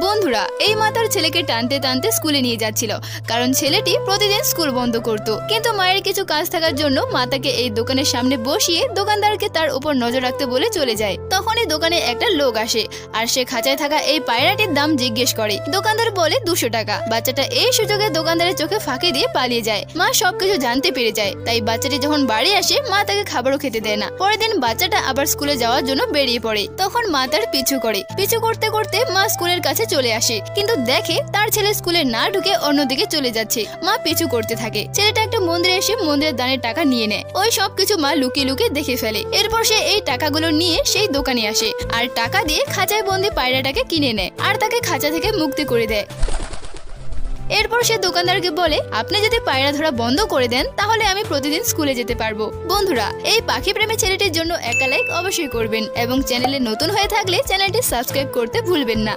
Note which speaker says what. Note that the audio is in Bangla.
Speaker 1: বন্ধুরা, এই মা তার ছেলেকে টানতে টানতে স্কুলে নিয়ে যাচ্ছিল, কারণ ছেলেটি প্রতিদিন স্কুল বন্ধ করত। কিন্তু মায়ের কিছু কাজ থাকার জন্য মা তাকে এই দোকানের সামনে বসিয়ে দোকানদারকে তার উপর নজর রাখতে বলে চলে যায়। তখনই দোকানে একটা লোক আসে, আর সে খাঁচায় থাকা এই পায়রাটির দাম জিজ্ঞেস করে। দোকানদার বলে 200 টাকা। বাচ্চাটা এই সুযোগে দোকানদারের চোখে ফাঁকি দিয়ে পালিয়ে যায়। মা সবকিছু জানতে পেরে যায়, তাই বাচ্চাটি যখন বাড়ি আসে মা তাকে খাবারও খেতে দেয় না। পরের দিন বাচ্চাটা আবার স্কুলে যাওয়ার জন্য বেরিয়ে পড়ে। তখন মা তার পিছু করে। পিছু করতে করতে মা স্কুলের কাছে চলে আসে, কিন্তু দেখে তার ছেলে স্কুলে না ঢুকে অন্যদিকে চলে যাচ্ছে। মা পিছু করতে থাকে। ছেলেটা একটা মন্দিরে এসে মন্দিরের দানের টাকা নিয়ে নেয়। ওই সবকিছু মা লুকিয়ে লুকিয়ে দেখে ফেলে। এরপর সে এই টাকাগুলো নিয়ে সেই দোকানে আসে, আর টাকা দিয়ে খাঁচায় বন্দি পায়রাটাকে কিনে নেয়, আর তাকে খাঁচা থেকে মুক্তি করে দেয়। এরপর সে দোকানদারকে বলে, আপনি যদি পায়রা ধরা বন্ধ করে দেন তাহলে আমি প্রতিদিন স্কুলে যেতে পারবো। বন্ধুরা, এই পাখি প্রেমী ছেলেটির জন্য একটা লাইক অবশ্যই করবেন, এবং চ্যানেলে নতুন হয়ে থাকলে চ্যানেলটি সাবস্ক্রাইব করতে ভুলবেন না।